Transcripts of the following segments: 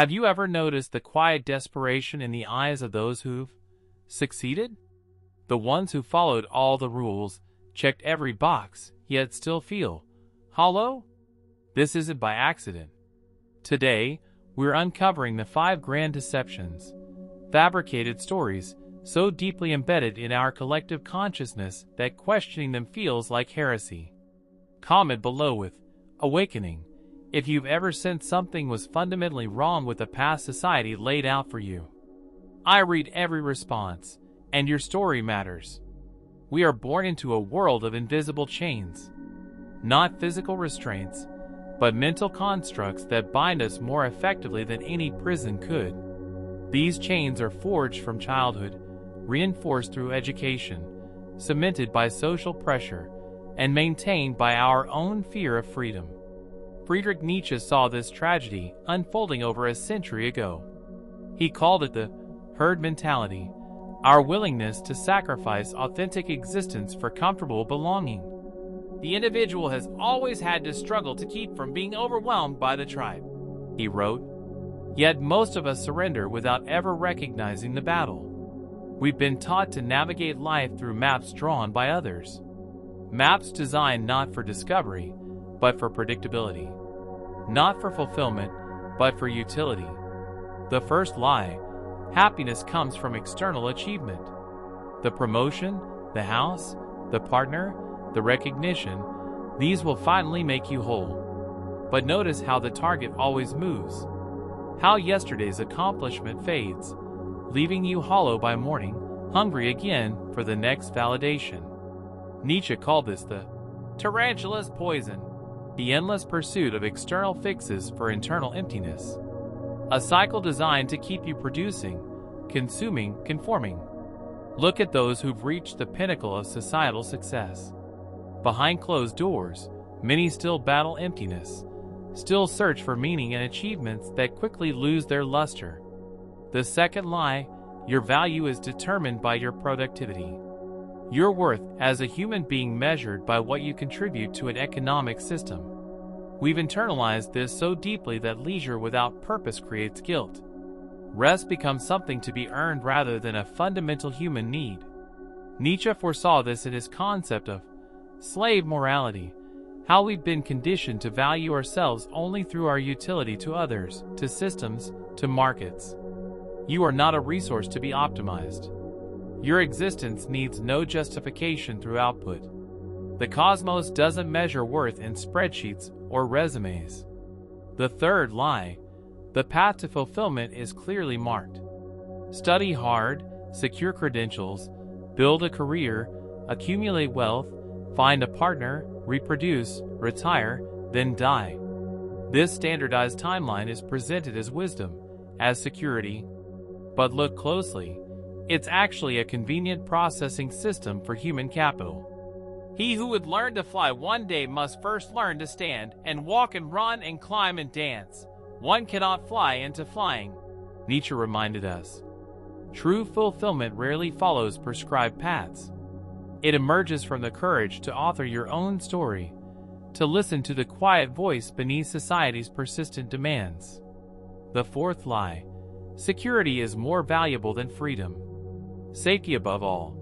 Have you ever noticed the quiet desperation in the eyes of those who've succeeded? The ones who followed all the rules, checked every box, yet still feel hollow? This isn't by accident. Today, we're uncovering the 5 grand deceptions, fabricated stories so deeply embedded in our collective consciousness that questioning them feels like heresy. Comment below with "Awakening" if you've ever sensed something was fundamentally wrong with the path society laid out for you. I read every response, and your story matters. We are born into a world of invisible chains. Not physical restraints, but mental constructs that bind us more effectively than any prison could. These chains are forged from childhood, reinforced through education, cemented by social pressure, and maintained by our own fear of freedom. Friedrich Nietzsche saw this tragedy unfolding over a century ago. He called it the herd mentality, our willingness to sacrifice authentic existence for comfortable belonging. The individual has always had to struggle to keep from being overwhelmed by the tribe, he wrote. Yet most of us surrender without ever recognizing the battle. We've been taught to navigate life through maps drawn by others. Maps designed not for discovery, but for predictability. Not for fulfillment, but for utility. The first lie: happiness comes from external achievement. The promotion, the house, the partner, the recognition, these will finally make you whole. But notice how the target always moves. How yesterday's accomplishment fades, leaving you hollow by morning, hungry again for the next validation. Nietzsche called this the tarantula's poison, the endless pursuit of external fixes for internal emptiness. A cycle designed to keep you producing, consuming, conforming. Look at those who've reached the pinnacle of societal success. Behind closed doors, many still battle emptiness, still search for meaning and achievements that quickly lose their luster. The second lie: your value is determined by your productivity. Your worth as a human being measured by what you contribute to an economic system. We've internalized this so deeply that leisure without purpose creates guilt. Rest becomes something to be earned rather than a fundamental human need. Nietzsche foresaw this in his concept of slave morality, how we've been conditioned to value ourselves only through our utility to others, to systems, to markets. You are not a resource to be optimized. Your existence needs no justification through output. The cosmos doesn't measure worth in spreadsheets or resumes. The third lie: the path to fulfillment is clearly marked. Study hard, secure credentials, build a career, accumulate wealth, find a partner, reproduce, retire, then die. This standardized timeline is presented as wisdom, as security. But look closely. It's actually a convenient processing system for human capital. He who would learn to fly one day must first learn to stand and walk and run and climb and dance. One cannot fly into flying, Nietzsche reminded us. True fulfillment rarely follows prescribed paths. It emerges from the courage to author your own story, to listen to the quiet voice beneath society's persistent demands. The fourth lie: security is more valuable than freedom. Safety above all.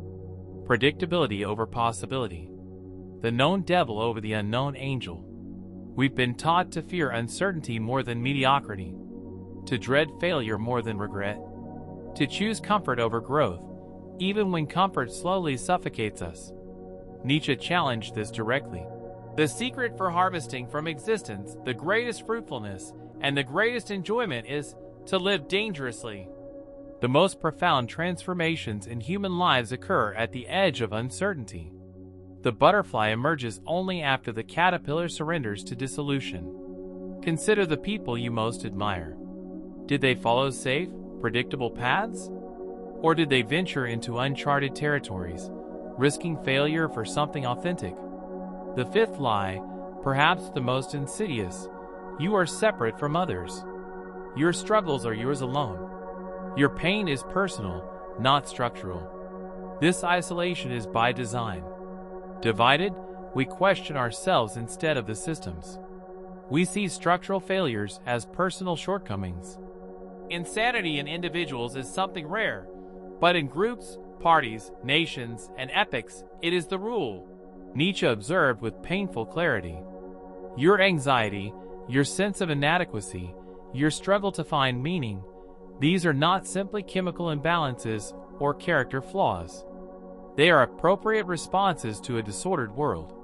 Predictability over possibility. The known devil over the unknown angel. We've been taught to fear uncertainty more than mediocrity, to dread failure more than regret, to choose comfort over growth, even when comfort slowly suffocates us. Nietzsche challenged this directly. The secret for harvesting from existence the greatest fruitfulness and the greatest enjoyment is to live dangerously. The most profound transformations in human lives occur at the edge of uncertainty. The butterfly emerges only after the caterpillar surrenders to dissolution. Consider the people you most admire. Did they follow safe, predictable paths? Or did they venture into uncharted territories, risking failure for something authentic? The fifth lie, perhaps the most insidious: you are separate from others. Your struggles are yours alone. Your pain is personal, not structural. This isolation is by design. Divided, we question ourselves instead of the systems. We see structural failures as personal shortcomings. Insanity in individuals is something rare, but in groups, parties, nations, and epochs, it is the rule. Nietzsche observed with painful clarity. Your anxiety, your sense of inadequacy, your struggle to find meaning, these are not simply chemical imbalances or character flaws. They are appropriate responses to a disordered world.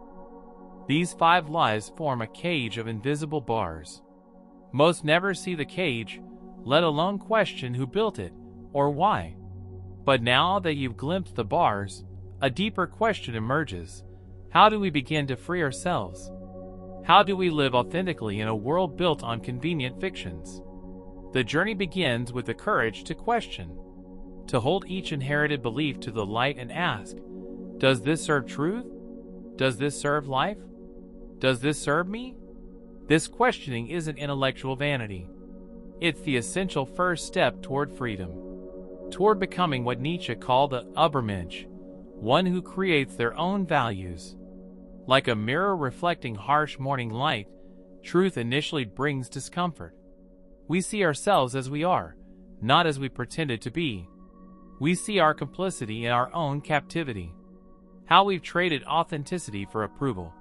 These 5 lies form a cage of invisible bars. Most never see the cage, let alone question who built it or why. But now that you've glimpsed the bars, a deeper question emerges. How do we begin to free ourselves? How do we live authentically in a world built on convenient fictions? The journey begins with the courage to question, to hold each inherited belief to the light and ask, does this serve truth? Does this serve life? Does this serve me? This questioning isn't intellectual vanity. It's the essential first step toward freedom, toward becoming what Nietzsche called a Übermensch, one who creates their own values. Like a mirror reflecting harsh morning light, truth initially brings discomfort. We see ourselves as we are, not as we pretended to be. We see our complicity in our own captivity. How we've traded authenticity for approval.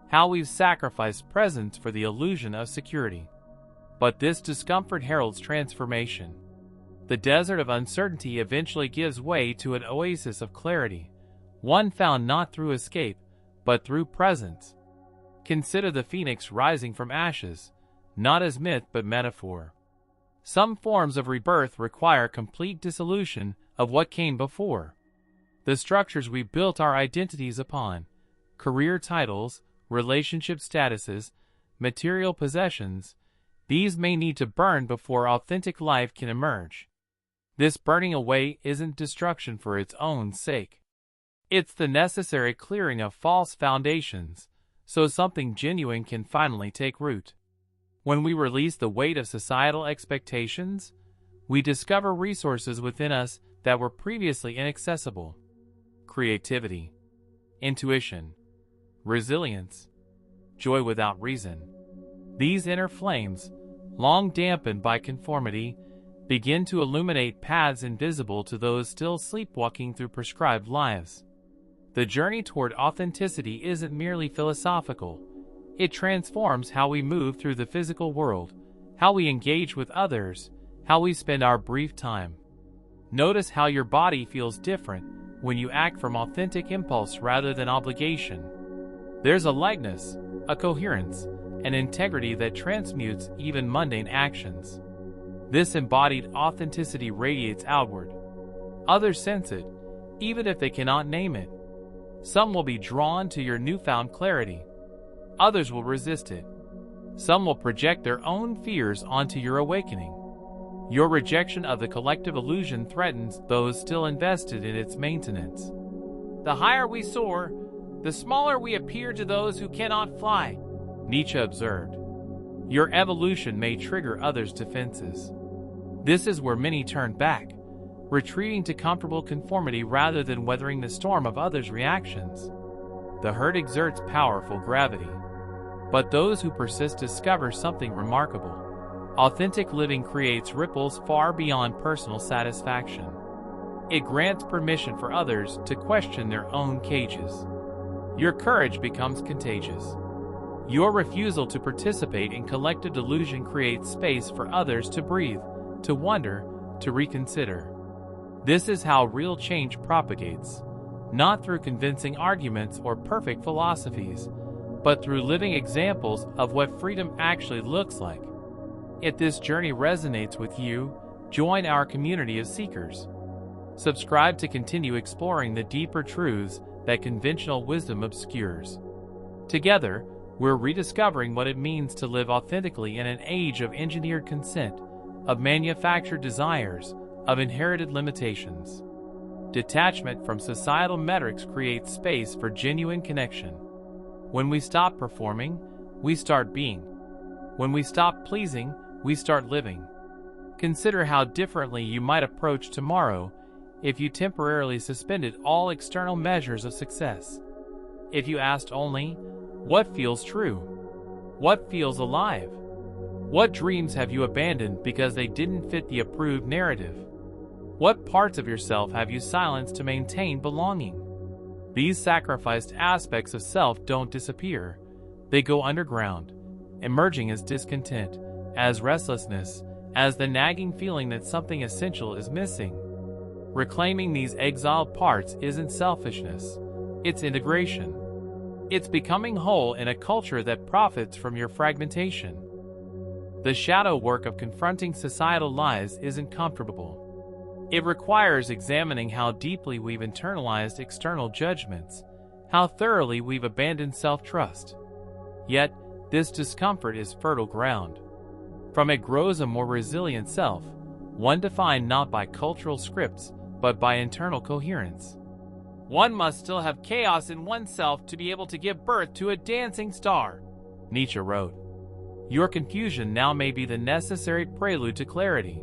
How we've sacrificed presence for the illusion of security. But this discomfort heralds transformation. The desert of uncertainty eventually gives way to an oasis of clarity, one found not through escape, but through presence. Consider the phoenix rising from ashes, not as myth but metaphor. Some forms of rebirth require complete dissolution of what came before. The structures we built our identities upon, career titles, relationship statuses, material possessions, these may need to burn before authentic life can emerge. This burning away isn't destruction for its own sake. It's the necessary clearing of false foundations, so something genuine can finally take root. When we release the weight of societal expectations, we discover resources within us that were previously inaccessible. Creativity, intuition, resilience, joy without reason. These inner flames, long dampened by conformity, begin to illuminate paths invisible to those still sleepwalking through prescribed lives. The journey toward authenticity isn't merely philosophical. It transforms how we move through the physical world, how we engage with others, how we spend our brief time. Notice how your body feels different when you act from authentic impulse rather than obligation. There's a lightness, a coherence, an integrity that transmutes even mundane actions. This embodied authenticity radiates outward. Others sense it, even if they cannot name it. Some will be drawn to your newfound clarity. Others will resist it. Some will project their own fears onto your awakening. Your rejection of the collective illusion threatens those still invested in its maintenance. The higher we soar, the smaller we appear to those who cannot fly, Nietzsche observed. Your evolution may trigger others' defenses. This is where many turn back, retreating to comfortable conformity rather than weathering the storm of others' reactions. The herd exerts powerful gravity. But those who persist discover something remarkable. Authentic living creates ripples far beyond personal satisfaction. It grants permission for others to question their own cages. Your courage becomes contagious. Your refusal to participate in collective delusion creates space for others to breathe, to wonder, to reconsider. This is how real change propagates, not through convincing arguments or perfect philosophies, but through living examples of what freedom actually looks like. If this journey resonates with you, join our community of seekers. Subscribe to continue exploring the deeper truths that conventional wisdom obscures. Together, we're rediscovering what it means to live authentically in an age of engineered consent, of manufactured desires, of inherited limitations. Detachment from societal metrics creates space for genuine connection. When we stop performing, we start being. When we stop pleasing, we start living. Consider how differently you might approach tomorrow if you temporarily suspended all external measures of success. If you asked only, what feels true? What feels alive? What dreams have you abandoned because they didn't fit the approved narrative? What parts of yourself have you silenced to maintain belonging? These sacrificed aspects of self don't disappear. They go underground, emerging as discontent, as restlessness, as the nagging feeling that something essential is missing. Reclaiming these exiled parts isn't selfishness, it's integration. It's becoming whole in a culture that profits from your fragmentation. The shadow work of confronting societal lies isn't comfortable. It requires examining how deeply we've internalized external judgments, how thoroughly we've abandoned self-trust. Yet, this discomfort is fertile ground. From it grows a more resilient self, one defined not by cultural scripts, but by internal coherence. One must still have chaos in oneself to be able to give birth to a dancing star, Nietzsche wrote. Your confusion now may be the necessary prelude to clarity.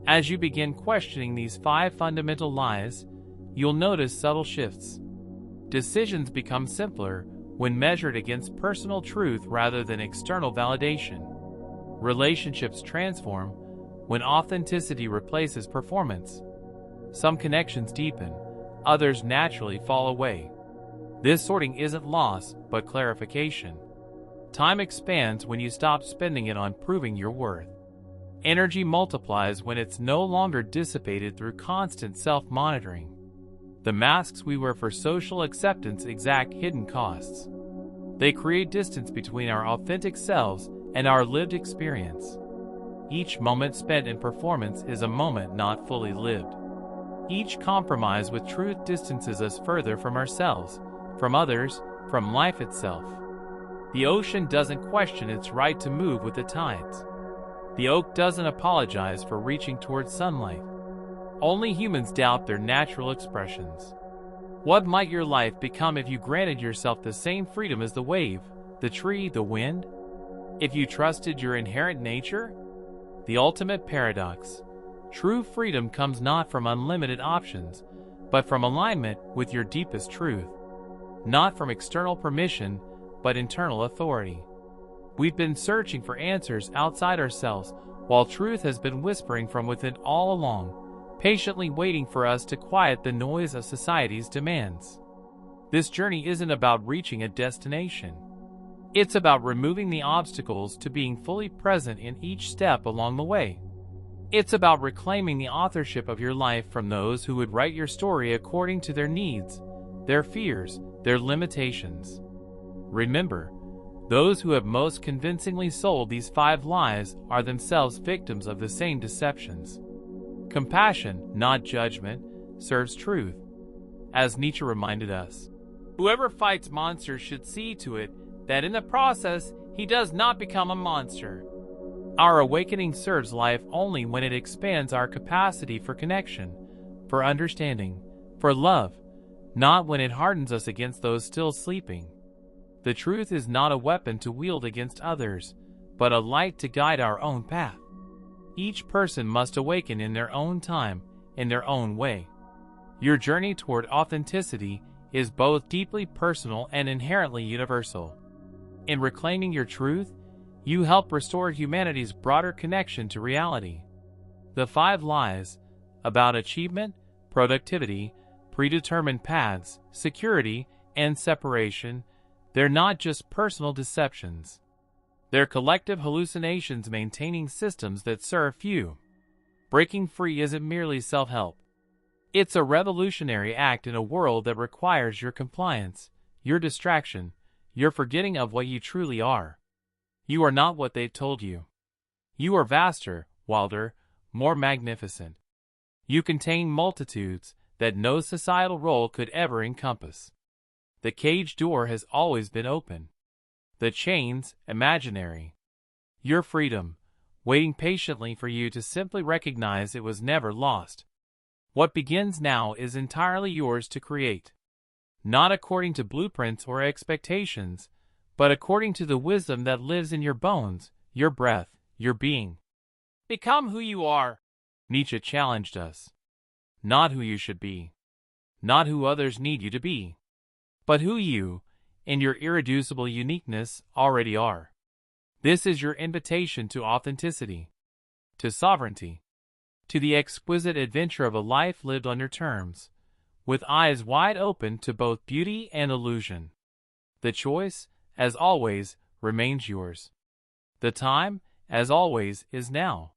As you begin questioning these 5 fundamental lies, you'll notice subtle shifts. Decisions become simpler when measured against personal truth rather than external validation. Relationships transform when authenticity replaces performance. Some connections deepen, others naturally fall away. This sorting isn't loss, but clarification. Time expands when you stop spending it on proving your worth. Energy multiplies when it's no longer dissipated through constant self-monitoring. The masks we wear for social acceptance exact hidden costs. They create distance between our authentic selves and our lived experience. Each moment spent in performance is a moment not fully lived. Each compromise with truth distances us further from ourselves, from others, from life itself. The ocean doesn't question its right to move with the tides. The oak doesn't apologize for reaching towards sunlight. Only humans doubt their natural expressions. What might your life become if you granted yourself the same freedom as the wave, the tree, the wind? If you trusted your inherent nature? The ultimate paradox. True freedom comes not from unlimited options, but from alignment with your deepest truth. Not from external permission, but internal authority. We've been searching for answers outside ourselves, while truth has been whispering from within all along, patiently waiting for us to quiet the noise of society's demands. This journey isn't about reaching a destination. It's about removing the obstacles to being fully present in each step along the way. It's about reclaiming the authorship of your life from those who would write your story according to their needs, their fears, their limitations. Remember, those who have most convincingly sold these 5 lies are themselves victims of the same deceptions. Compassion, not judgment, serves truth. As Nietzsche reminded us, whoever fights monsters should see to it that in the process he does not become a monster. Our awakening serves life only when it expands our capacity for connection, for understanding, for love, not when it hardens us against those still sleeping. The truth is not a weapon to wield against others, but a light to guide our own path. Each person must awaken in their own time, in their own way. Your journey toward authenticity is both deeply personal and inherently universal. In reclaiming your truth, you help restore humanity's broader connection to reality. The 5 lies about achievement, productivity, predetermined paths, security, and separation, they're not just personal deceptions. They're collective hallucinations maintaining systems that serve few. Breaking free isn't merely self-help. It's a revolutionary act in a world that requires your compliance, your distraction, your forgetting of what you truly are. You are not what they told you. You are vaster, wilder, more magnificent. You contain multitudes that no societal role could ever encompass. The cage door has always been open. The chains, imaginary. Your freedom, waiting patiently for you to simply recognize it was never lost. What begins now is entirely yours to create. Not according to blueprints or expectations, but according to the wisdom that lives in your bones, your breath, your being. Become who you are, Nietzsche challenged us. Not who you should be. Not who others need you to be. But who you, in your irreducible uniqueness, already are. This is your invitation to authenticity, to sovereignty, to the exquisite adventure of a life lived on your terms, with eyes wide open to both beauty and illusion. The choice, as always, remains yours. The time, as always, is now.